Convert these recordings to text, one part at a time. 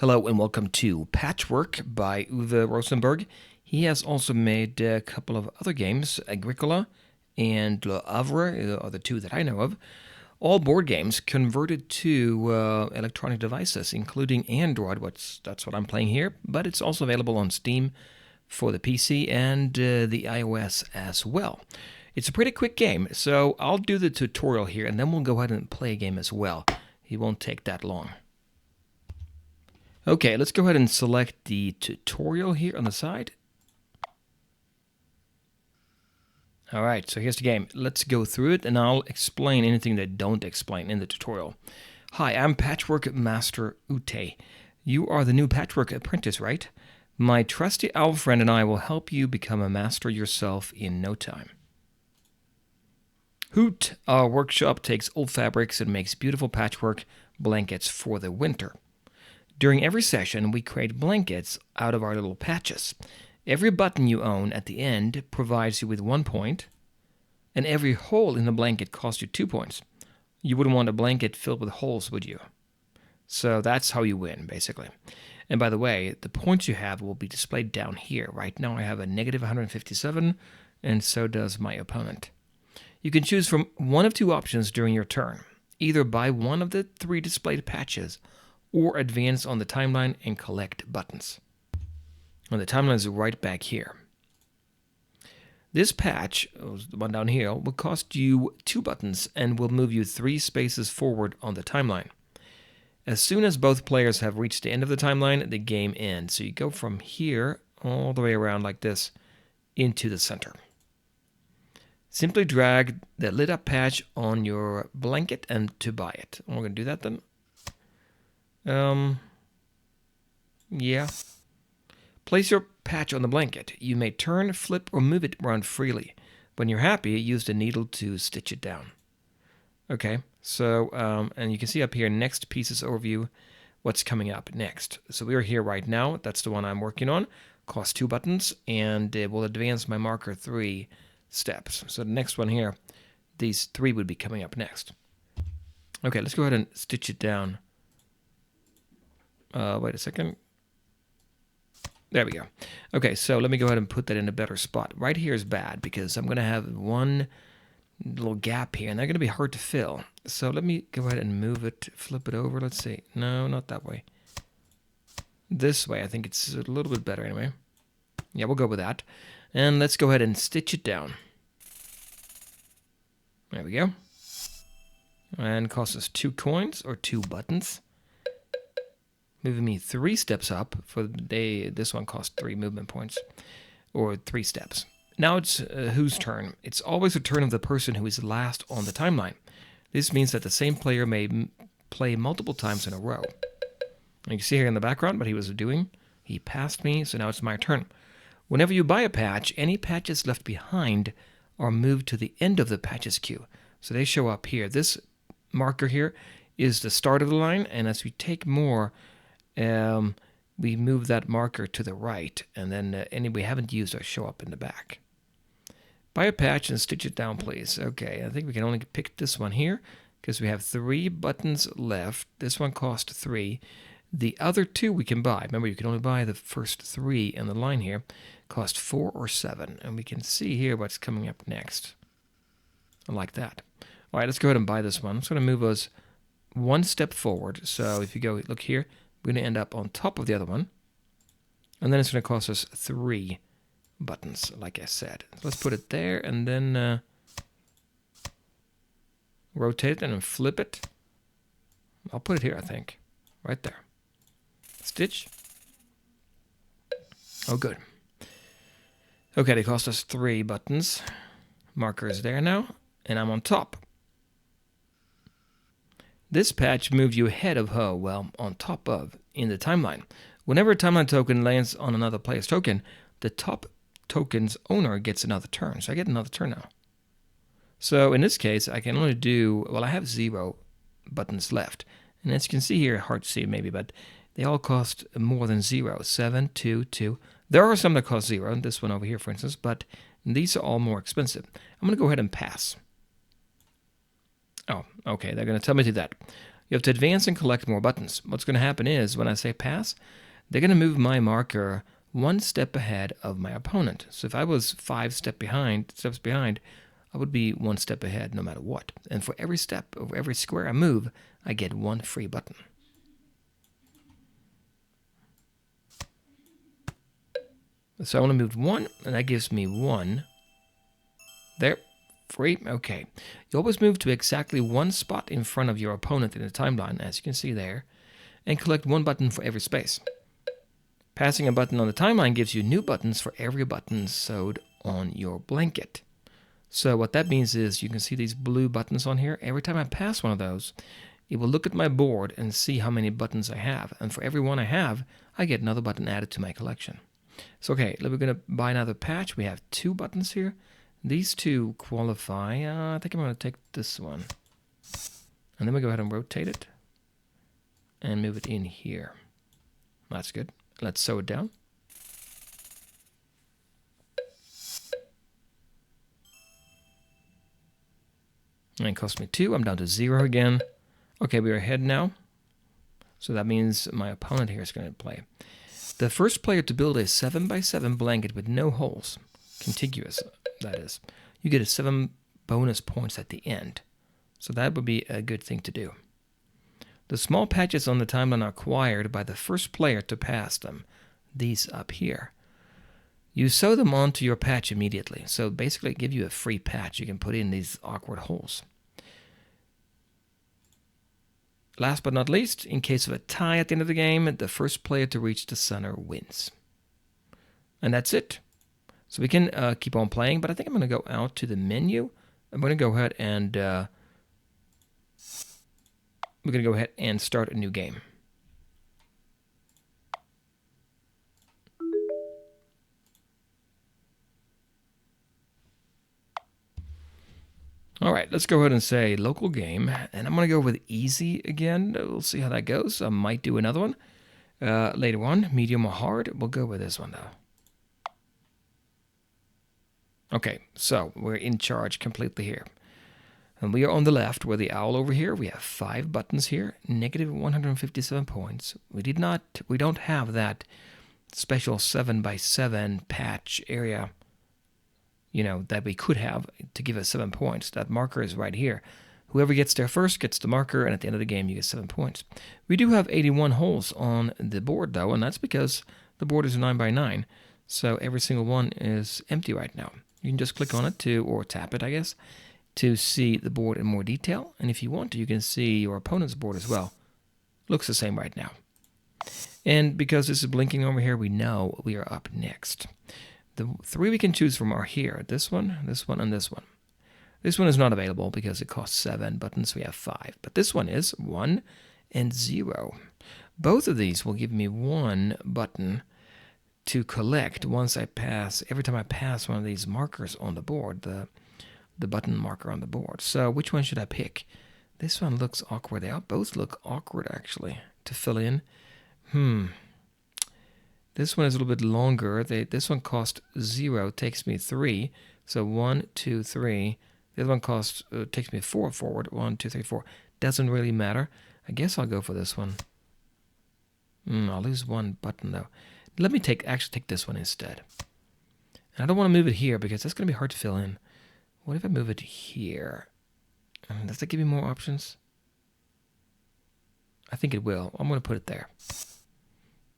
Hello and welcome to Patchwork by Uwe Rosenberg. He has also made a couple of other games, Agricola and Le Havre are the two that I know of. All board games converted to electronic devices, including Android. That's what I'm playing here, but it's also available on Steam for the PC and the iOS as well. It's a pretty quick game, so I'll do the tutorial here, and then we'll go ahead and play a game as well. It won't take that long. Okay, let's go ahead and select the tutorial here on the side. All right, so here's the game. Let's go through it, and I'll explain anything that I don't explain in the tutorial. Hi, I'm Patchwork Master Ute. You are the new Patchwork apprentice, right? My trusty owl friend and I will help you become a master yourself in no time. Hoot, our workshop takes old fabrics and makes beautiful patchwork blankets for the winter. During every session, we create blankets out of our little patches. Every button you own at the end provides you with 1 point, and every hole in the blanket costs you 2 points. You wouldn't want a blanket filled with holes, would you? So that's how you win, basically. And by the way, the points you have will be displayed down here. Right now I have a negative 157, and so does my opponent. You can choose from one of two options during your turn. Either buy one of the 3 displayed patches, or advance on the timeline and collect buttons. And the timeline is right back here. This patch, the one down here, will cost you 2 buttons and will move you 3 spaces forward on the timeline. As soon as both players have reached the end of the timeline, the game ends. So you go from here all the way around like this into the center. Simply drag the lit up patch on your blanket and to buy it. We're going to do that then. Yeah. Place your patch on the blanket. You may turn, flip, or move it around freely. When you're happy, use the needle to stitch it down. Okay, so, and you can see up here, next pieces overview, what's coming up next. So we are here right now. That's the one I'm working on. Costs 2 buttons, and it will advance my marker 3 steps. So the next one here, these 3 would be coming up next. Okay, let's go ahead and stitch it down. Wait a second. There we go. Okay, so let me go ahead and put that in a better spot. Right here is bad because I'm going to have one little gap here, and they're going to be hard to fill. So let me go ahead and move it, flip it over. Let's see. No, not that way. This way. I think it's a little bit better anyway. Yeah, we'll go with that. And let's go ahead and stitch it down. There we go. And costs us 2 coins or 2 buttons. Moving me 3 steps up. For the day, this one costs 3 movement points, or 3 steps. Now it's whose turn? It's always the turn of the person who is last on the timeline. This means that the same player may play multiple times in a row. And you can see here in the background what he was doing. He passed me, so now it's my turn. Whenever you buy a patch, any patches left behind are moved to the end of the patches queue. So they show up here. This marker here is the start of the line, and as we take more, we move that marker to the right, and then any we haven't used will show up in the back. Buy a patch and stitch it down, please. Okay, I think we can only pick this one here because we have 3 buttons left. This one cost 3. The other 2 we can buy. Remember, you can only buy the first 3 in the line here. Cost 4 or 7, and we can see here what's coming up next. I like that. All right, let's go ahead and buy this one. It's going to move us 1 step forward. So if you go look here, we're going to end up on top of the other one. And then it's going to cost us 3 buttons, like I said. So let's put it there and then rotate it and flip it. I'll put it here, I think. Right there. Stitch. Oh, good. Okay, they cost us 3 buttons. Marker is there now, and I'm on top. This patch moved you ahead of her, well, on top of, in the timeline. Whenever a timeline token lands on another player's token, the top token's owner gets another turn. So I get another turn now. So in this case, I can only do, well, I have 0 buttons left. And as you can see here, hard to see maybe, but they all cost more than 0. 7, 2, 2. There are some that cost 0, this one over here, for instance, but these are all more expensive. I'm going to go ahead and pass. Oh, okay, they're going to tell me to do that. You have to advance and collect more buttons. What's going to happen is, when I say pass, they're going to move my marker one step ahead of my opponent. So if I was 5 steps behind, I would be 1 step ahead no matter what. And for every step, over every square I move, I get 1 free button. So I only moved 1, and that gives me 1. There. Free. Okay. You always move to exactly 1 spot in front of your opponent in the timeline, as you can see there, and collect 1 button for every space. Passing a button on the timeline gives you new buttons for every button sewed on your blanket. So what that means is, you can see these blue buttons on here. Every time I pass one of those, it will look at my board and see how many buttons I have. And for every one I have, I get another button added to my collection. So okay, we're going to buy another patch. We have 2 buttons here. These 2 qualify. I think I'm going to take this one. And then we go ahead and rotate it. And move it in here. That's good. Let's sew it down. And it cost me 2. I'm down to 0 again. Okay, we are ahead now. So that means my opponent here is going to play. The first player to build a 7x7 blanket with no holes, contiguous, that is, you get a 7 bonus points at the end. So that would be a good thing to do. The small patches on the timeline are acquired by the first player to pass them. These up here. You sew them onto your patch immediately. So basically give you a free patch. You can put in these awkward holes. Last but not least, in case of a tie at the end of the game, the first player to reach the center wins. And that's it. So we can keep on playing, but I think I'm going to go out to the menu. I'm going to go ahead and we're going to go ahead and start a new game. All right, let's go ahead and say local game, and I'm going to go with easy again. We'll see how that goes. I might do another one later on, medium or hard. We'll go with this one, though. Okay, so we're in charge completely here. And we are on the left, where the owl over here. We have 5 buttons here, negative 157 points. We don't have that special 7x7 patch area, you know, that we could have to give us 7 points. That marker is right here. Whoever gets there first gets the marker, and at the end of the game, you get 7 points. We do have 81 holes on the board, though, and that's because the board is 9x9. So every single one is empty right now. You can just click on it or tap it, I guess, to see the board in more detail. And if you want to, you can see your opponent's board as well. Looks the same right now. And because this is blinking over here, we know we are up next. The 3 we can choose from are here. This one, and this one. This one is not available because it costs 7 buttons. We have 5. But this one is 1 and 0. Both of these will give me 1 button to collect once I pass. Every time I pass one of these markers on the board, the button marker on the board. So which one should I pick? This one looks awkward. They both look awkward, actually, to fill in. This one is a little bit longer. This one costs 0, takes me 3. So 1, 2, 3. The other one takes me 4 forward. 1, 2, 3, 4. Doesn't really matter. I guess I'll go for this one. I'll lose 1 button, though. Let me actually take this one instead. And I don't want to move it here because that's going to be hard to fill in. What if I move it here? Does that give me more options? I think it will. I'm going to put it there.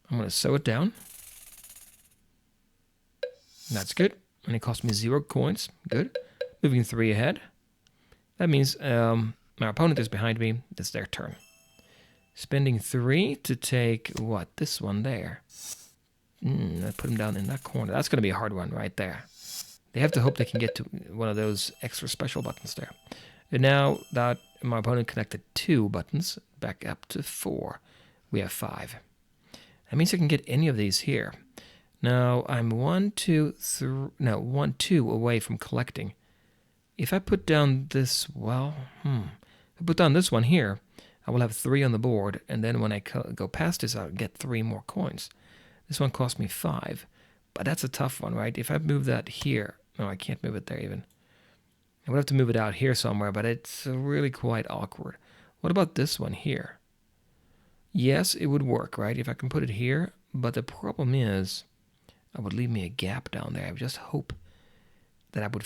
I'm going to sew it down. That's good. And it cost me 0 coins. Good. Moving 3 ahead. That means my opponent is behind me. It's their turn. Spending 3 to take, what? This one there. I put him down in that corner. That's going to be a hard one right there. They have to hope they can get to one of those extra special buttons there. And now that my opponent connected 2 buttons, back up to 4. We have 5. That means I can get any of these here. Now I'm 1, 2 away from collecting. If I put down this, if I put down this one here, I will have 3 on the board, and then when I go past this, I'll get 3 more coins. This one cost me 5, but that's a tough one, right? If I move that here, no, I can't move it there even. I would have to move it out here somewhere, but it's really quite awkward. What about this one here? Yes, it would work, right? If I can put it here. But the problem is, I would leave me a gap down there. I would just hope that I would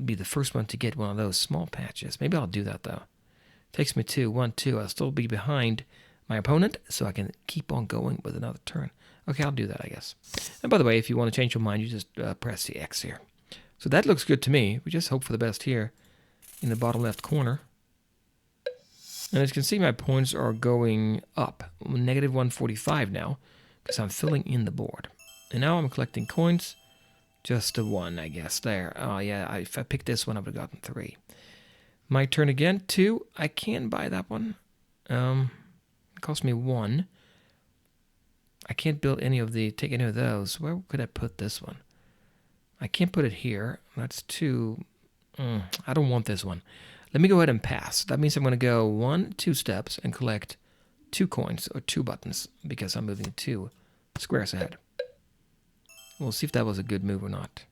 be the first one to get one of those small patches. Maybe I'll do that, though. Takes me to 1, 2. I'll still be behind my opponent, so I can keep on going with another turn. Okay, I'll do that, I guess. And by the way, if you want to change your mind, you just press the X here. So that looks good to me. We just hope for the best here in the bottom left corner. And as you can see, my points are going up. Negative 145 now, because I'm filling in the board. And now I'm collecting coins. Just a 1, I guess. There. Oh, yeah, if I picked this one, I would have gotten 3. My turn again. 2. I can buy that one. It cost me 1. I can't take any of those. Where could I put this one? I can't put it here. That's 2. I don't want this one. Let me go ahead and pass. That means I'm going to go 1, 2 steps and collect 2 coins or 2 buttons because I'm moving 2 squares ahead. We'll see if that was a good move or not.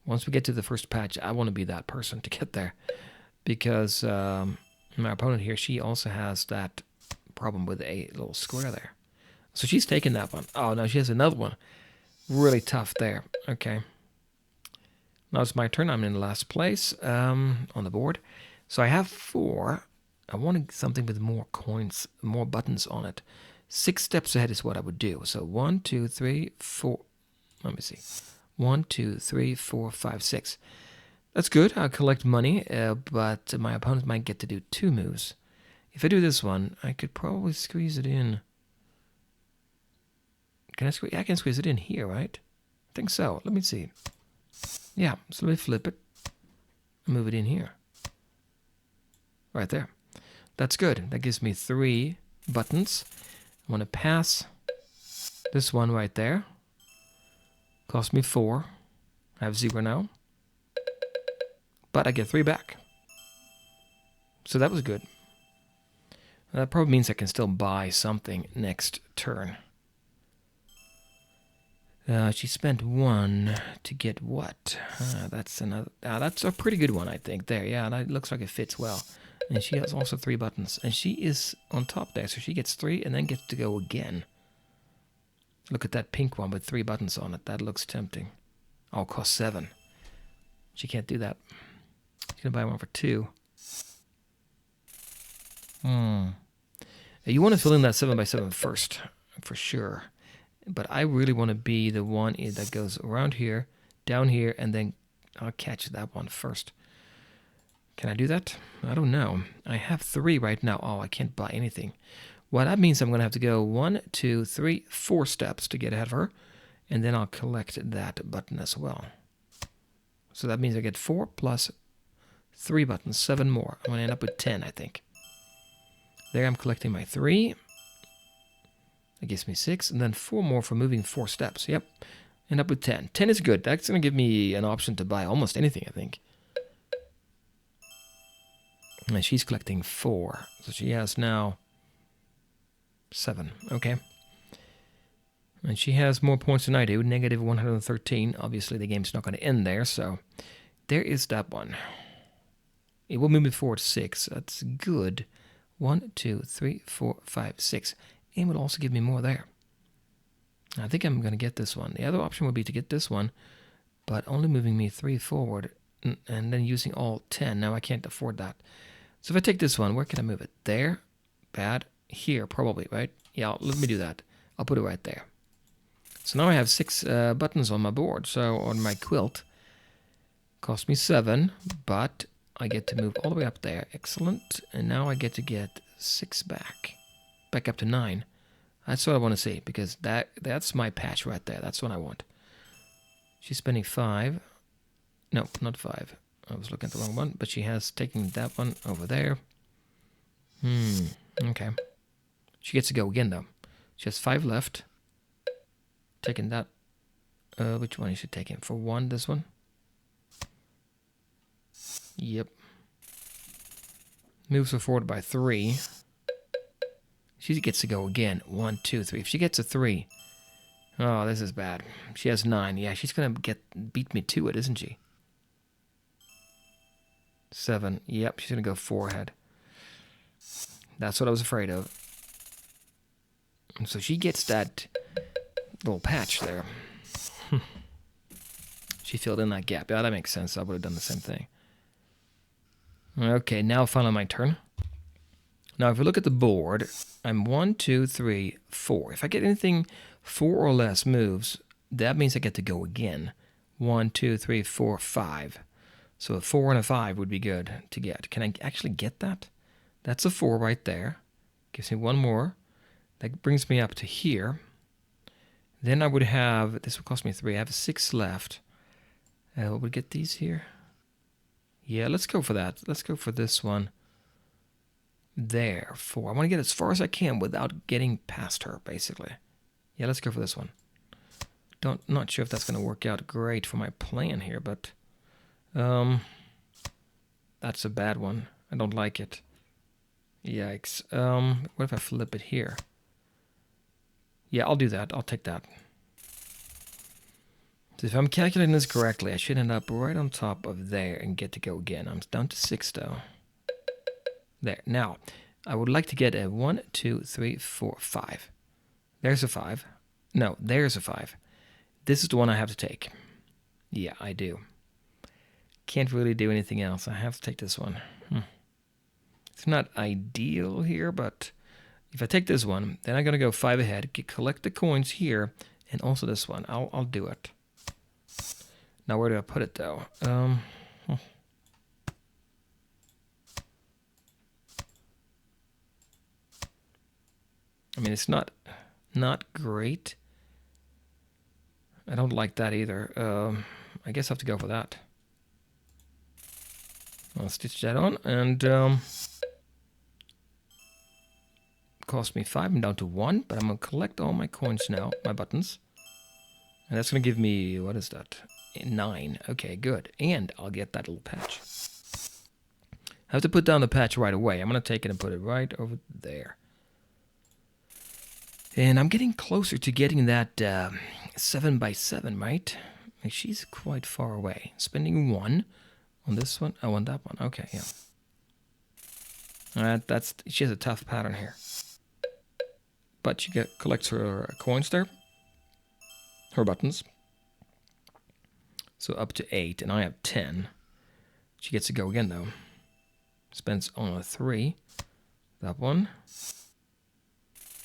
Once we get to the first patch, I want to be that person to get there because my opponent here, she also has that problem with a little square there. So she's taking that one. Oh, no, she has another one. Really tough there. Okay. Now it's my turn. I'm in last place on the board. So I have 4. I wanted something with more coins, more buttons on it. 6 steps ahead is what I would do. So 1, 2, 3, 4. Let me see. 1, 2, 3, 4, 5, 6. That's good. I'll collect money, but my opponent might get to do 2 moves. If I do this one, I could probably squeeze it in. Can I squeeze? I can squeeze it in here, right? I think so. Let me see. Yeah, so let me flip it. Move it in here. Right there. That's good. That gives me 3 buttons. I want to pass this one right there. Cost me 4. I have 0 now. But I get 3 back. So that was good. That probably means I can still buy something next turn. She spent 1 to get what? That's another. That's a pretty good one, I think. There, yeah, that looks like it fits well. And she has also 3 buttons. And she is on top there, so she gets 3 and then gets to go again. Look at that pink one with 3 buttons on it. That looks tempting. Oh, cost 7. She can't do that. She's going to buy one for 2. You want to fill in that 7x7 first, for sure. But I really want to be the one that goes around here, down here, and then I'll catch that one first. Can I do that? I don't know. I have 3 right now. Oh, I can't buy anything. Well, that means I'm going to have to go 1, 2, 3, 4 steps to get ahead of her. And then I'll collect that button as well. So that means I get 4 plus 3 buttons, 7 more. I'm going to end up with 10, I think. There I'm collecting my 3. That gives me 6, and then 4 more for moving 4 steps. Yep, end up with 10. 10 is good. That's going to give me an option to buy almost anything, I think. And she's collecting 4, so she has now 7. Okay. And she has more points than I do, negative 113. Obviously, the game's not going to end there, so there is that one. It will move me forward 6. That's good. 1, 2, 3, 4, 5, 6. And will also give me more there. I think I'm going to get this one. The other option would be to get this one, but only moving me 3 forward and then using all 10. Now I can't afford that. So if I take this one, where can I move it? There? Bad. Here, probably, right? Yeah, let me do that. I'll put it right there. So now I have 6 buttons on my board, so on my quilt. Cost me 7, but I get to move all the way up there. Excellent. And now I get to get 6 back. Back up to 9. That's what I want to see, because that's my patch right there. That's what I want. She's spending 5. No, not 5. I was looking at the wrong one, but she has taken that one over there. Okay. She gets to go again, though. She has 5 left. Taking that. Which one is she taking? For 1, this one? Yep. Moves her forward by 3. She gets to go again. 1, 2, 3. If she gets a 3. Oh, this is bad. She has 9. Yeah, she's going to beat me to it, isn't she? 7. Yep, she's going to go 4 ahead. That's what I was afraid of. And so she gets that little patch there. She filled in that gap. Yeah, that makes sense. I would have done the same thing. Okay, now finally my turn. Now, if we look at the board, I'm 1, 2, 3, 4. If I get anything 4 or less moves, that means I get to go again. 1, 2, 3, 4, 5. So a 4 and a 5 would be good to get. Can I actually get that? That's a 4 right there. Gives me one more. That brings me up to here. Then I would have, this would cost me 3. I have 6 left. What would get these here? Yeah, let's go for that. Let's go for this one. There, 4. I want to get as far as I can without getting past her, basically. Yeah, let's go for this one. Not sure if that's going to work out great for my plan here, but that's a bad one. I don't like it. Yikes. What if I flip it here? Yeah, I'll do that. I'll take that. So if I'm calculating this correctly, I should end up right on top of there and get to go again. I'm down to 6, though. There. Now, I would like to get a 1, 2, 3, 4, 5. There's a 5. No, there's a 5. This is the one I have to take. Yeah, I do. Can't really do anything else. I have to take this one. It's not ideal here, but if I take this one, then I'm going to go 5 ahead, collect the coins here, and also this one. I'll do it. Now, where do I put it, though? I mean, it's not great. I don't like that either. I guess I have to go for that. I'll stitch that on, and cost me 5. I'm down to 1, but I'm going to collect all my coins now, my buttons. And that's going to give me, what is that? 9. Okay, good. And I'll get that little patch. I have to put down the patch right away. I'm going to take it and put it right over there. And I'm getting closer to getting that 7x7, right? She's quite far away. Spending 1 on this one. Oh, on that one. Okay, yeah. She has a tough pattern here. But she collects her coins there. Her buttons. So up to 8, and I have 10. She gets to go again, though. Spends on a 3. That one.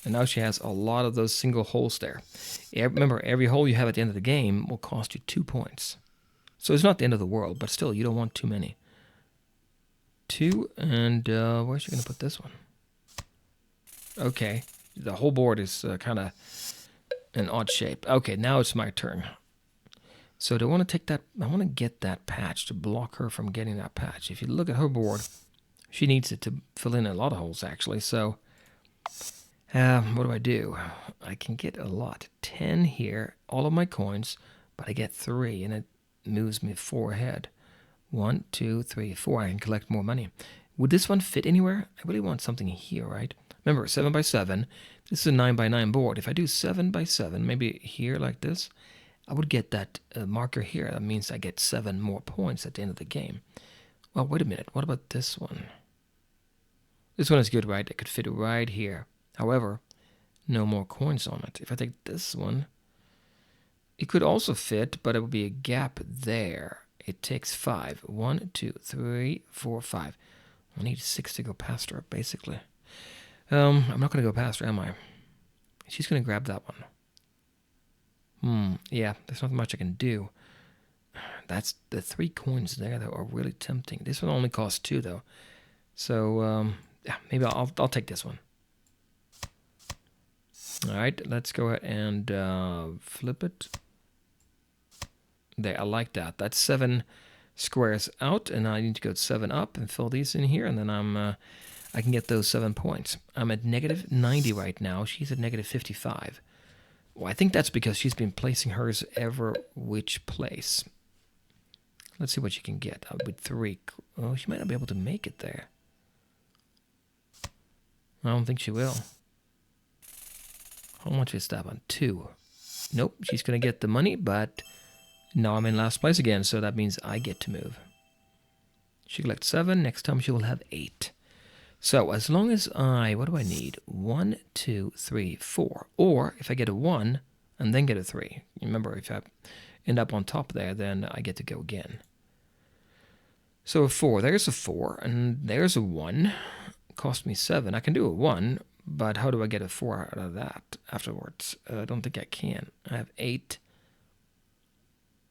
And now she has a lot of those single holes there. Remember, every hole you have at the end of the game will cost you 2 points. So it's not the end of the world, but still, you don't want too many. 2, and where's she going to put this one? Okay, the whole board is kind of an odd shape. Okay, now it's my turn. So do I want to take that? I want to get that patch to block her from getting that patch. If you look at her board, she needs it to fill in a lot of holes, actually. So what do? I can get a lot. 10 here, all of my coins, but I get 3, and it moves me 4 ahead. 1, 2, 3, 4. I can collect more money. Would this one fit anywhere? I really want something here, right? Remember, 7x7. This is a 9x9 board. If I do 7x7, maybe here like this, I would get that marker here. That means I get 7 more points at the end of the game. Well, wait a minute. What about this one? This one is good, right? It could fit right here. However, no more coins on it. If I take this one, it could also fit, but it would be a gap there. It takes 5. 1, 2, 3, 4, 5. I need 6 to go past her, basically. I'm not going to go past her, am I? She's going to grab that one. Yeah, there's not much I can do. That's the 3 coins there that are really tempting. This one only costs 2, though. So, yeah, maybe I'll take this one. All right, let's go ahead and flip it. There, I like that. That's 7 squares out, and I need to go 7 up and fill these in here, and then I can get those 7 points. I'm at negative 90 right now. She's at negative 55. Well, I think that's because she's been placing hers ever which place. Let's see what she can get. With 3. Oh, she might not be able to make it there. I don't think she will. How much is that one? 2. Nope, she's going to get the money, but now I'm in last place again, so that means I get to move. She collects 7. Next time she will have 8. So as long as what do I need? 1, 2, 3, 4. Or if I get a 1 and then get a 3. Remember, if I end up on top there, then I get to go again. So a 4, there's a 4, and there's a 1. Cost me 7. I can do a 1, but how do I get a 4 out of that afterwards? I don't think I can. I have 8.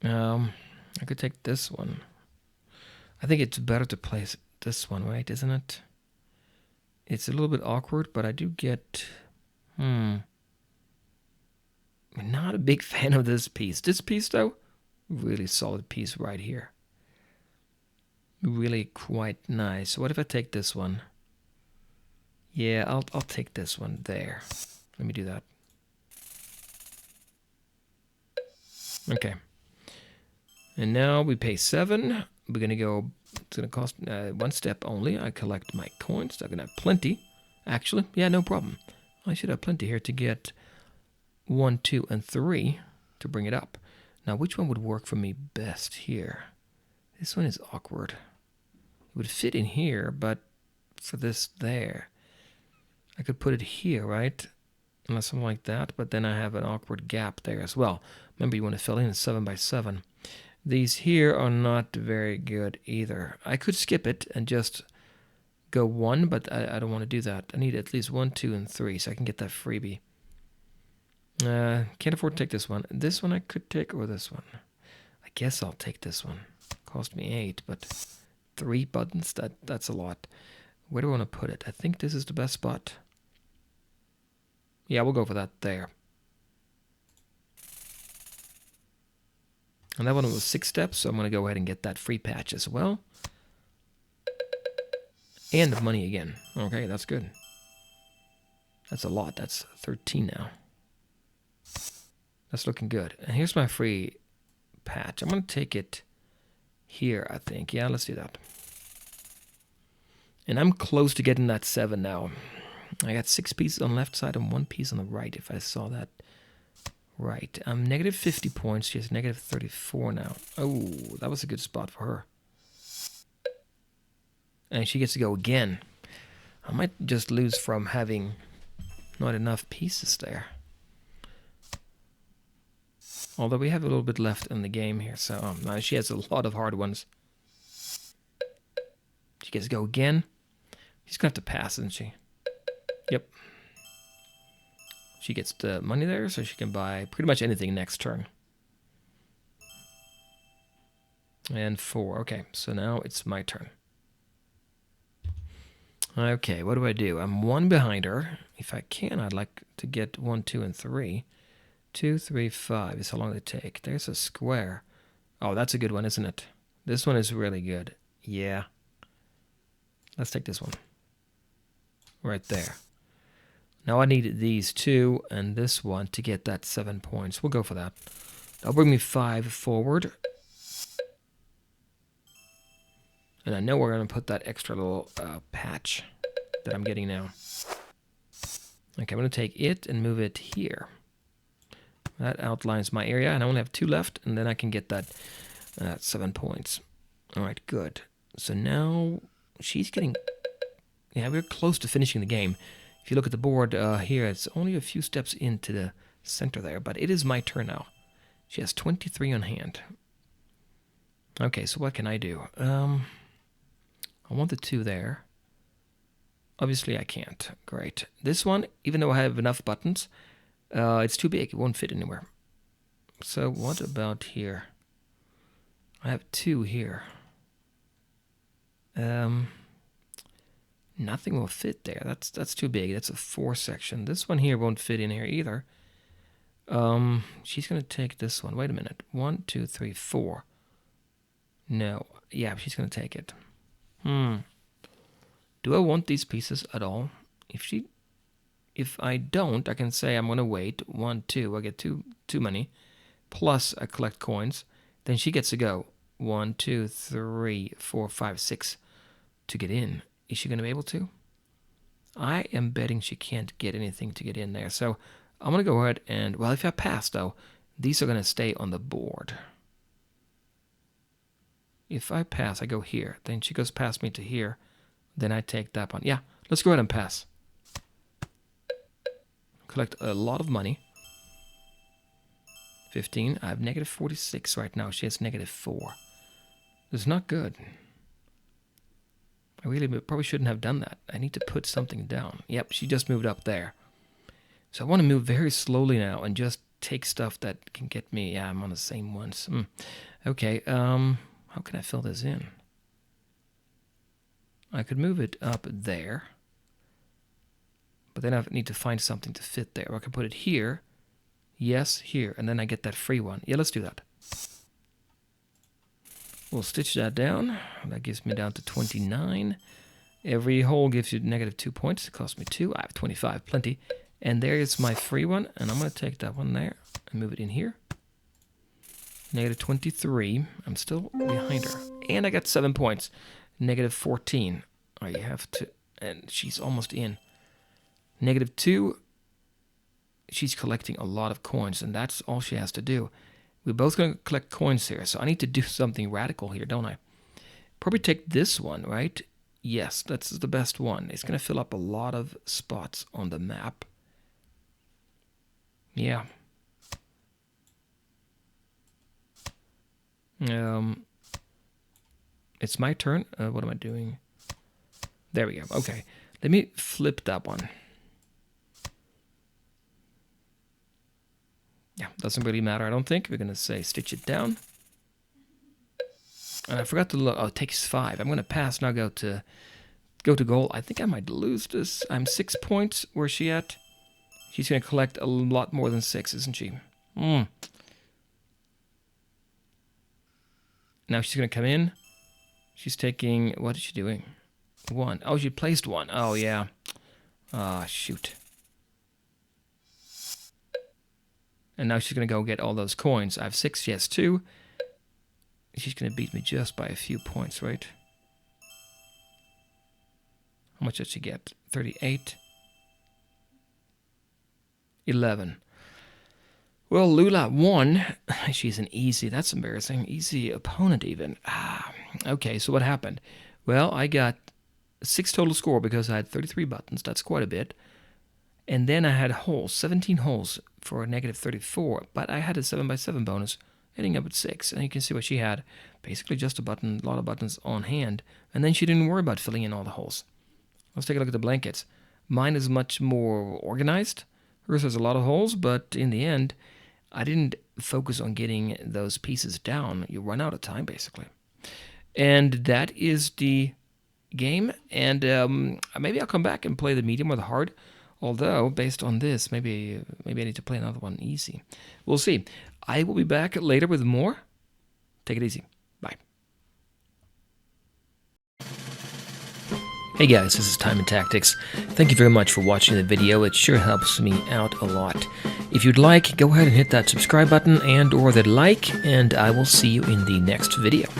I could take this one. I think it's better to place this one, right? Isn't it? It's a little bit awkward, but I do get... I'm not a big fan of this piece. This piece, though, really solid piece right here. Really quite nice. What if I take this one? Yeah, I'll take this one there. Let me do that. Okay. And now we pay 7. We're going to go... It's going to cost 1 step only. I collect my coins. I'm going to have plenty. Actually, yeah, no problem. I should have plenty here to get 1, 2, and 3 to bring it up. Now, which one would work for me best here? This one is awkward. It would fit in here, but for this there, I could put it here, right? Unless something like that, but then I have an awkward gap there as well. Remember, you want to fill in 7 by 7. These here are not very good either. I could skip it and just go 1, but I don't want to do that. I need at least 1, 2, and 3 so I can get that freebie. Can't afford to take this one. This one I could take, or this one. I guess I'll take this one. Cost me 8, but 3 buttons, that's a lot. Where do I want to put it? I think this is the best spot. Yeah, we'll go for that there. And that one was 6 steps, so I'm going to go ahead and get that free patch as well. And money again. Okay, that's good. That's a lot. That's 13 now. That's looking good. And here's my free patch. I'm going to take it here, I think. Yeah, let's do that. And I'm close to getting that 7 now. I got 6 pieces on the left side and 1 piece on the right, if I saw that right. I'm negative 50 points. She has negative 34 now. Oh, that was a good spot for her. And she gets to go again. I might just lose from having not enough pieces there. Although we have a little bit left in the game here, so she has a lot of hard ones. She gets to go again. She's going to have to pass, isn't she? Yep. She gets the money there, so she can buy pretty much anything next turn. And 4. Okay, so now it's my turn. Okay, what do? I'm 1 behind her. If I can, I'd like to get 1, 2, and 3. 2, 3, 5 is how long they take. There's a square. Oh, that's a good one, isn't it? This one is really good. Yeah. Let's take this one. Right there. Now I need these 2 and this one to get that 7 points. We'll go for that. That'll bring me 5 forward. And I know we're going to put that extra little patch that I'm getting now. Okay, I'm going to take it and move it here. That outlines my area, and I only have 2 left, and then I can get that 7 points. All right, good. So now she's getting... Yeah, we're close to finishing the game. If you look at the board here, it's only a few steps into the center there, but it is my turn now. She has 23 on hand. Okay, so what can I do? I want the 2 there. Obviously, I can't. Great. This one, even though I have enough buttons, it's too big. It won't fit anywhere. So what about here? I have 2 here. Nothing will fit there. That's too big. That's a 4 section. This one here won't fit in here either. She's going to take this one. Wait a minute. 1, 2, 3, 4. No. Yeah, she's going to take it. Do I want these pieces at all? If I don't, I can say I'm going to wait. 1, 2. I get too many. Plus, I collect coins. Then she gets to go. 1, 2, 3, 4, 5, 6 to get in. Is she going to be able to? I am betting she can't get anything to get in there. So I'm going to go ahead and... Well, if I pass, though, these are going to stay on the board. If I pass, I go here. Then she goes past me to here. Then I take that one. Yeah, Let's go ahead and pass. Collect a lot of money. 15. I have negative 46 right now. She has negative 4. This is not good. I really probably shouldn't have done that. I need to put something down. Yep, she just moved up there. So I want to move very slowly now and just take stuff that can get me... Yeah, I'm on the same ones. Okay, how can I fill this in? I could move it up there. But then I need to find something to fit there. Or I can put it here. Yes, here. And then I get that free one. Yeah, let's do that. We'll stitch that down. That gives me down to 29. Every hole gives you negative 2 points. It costs me 2. I have 25. Plenty. And there is my free one. And I'm going to take that one there and move it in here. Negative 23. I'm still behind her. And I got 7 points. Negative 14. I have to... And she's almost in. Negative 2. She's collecting a lot of coins, and that's all she has to do. We're both going to collect coins here, so I need to do something radical here, don't I? Probably take this one, right? Yes, that's the best one. It's going to fill up a lot of spots on the map. Yeah. It's my turn. What am I doing? There we go. Okay. Let me flip that one. Yeah, doesn't really matter, I don't think. We're going to say stitch it down. And I forgot to look. Oh, it takes 5. I'm going to pass now, go to goal. I think I might lose this. I'm 6 points. Where's she at? She's going to collect a lot more than 6, isn't she? Now she's going to come in. She's taking... What is she doing? 1. Oh, she placed 1. Oh, yeah. Ah, shoot. And now she's going to go get all those coins. I have 6, she has 2. She's going to beat me just by a few points, right? How much did she get? 38. 11. Well, Lula won. She's an easy, that's embarrassing. Easy opponent even. Okay, so what happened? Well, I got 6 total score because I had 33 buttons. That's quite a bit. And then I had holes, 17 holes for a negative 34, but I had a 7x7 bonus, ending up at 6. And you can see what she had, basically just a lot of buttons on hand. And then she didn't worry about filling in all the holes. Let's take a look at the blankets. Mine is much more organized. Hers has a lot of holes, but in the end, I didn't focus on getting those pieces down. You run out of time, basically. And that is the game. And maybe I'll come back and play the medium or the hard. Although, based on this, maybe I need to play another one easy. We'll see. I will be back later with more. Take it easy. Bye. Hey guys, this is Time and Tactics. Thank you very much for watching the video. It sure helps me out a lot. If you'd like, go ahead and hit that subscribe button and or that like, and I will see you in the next video.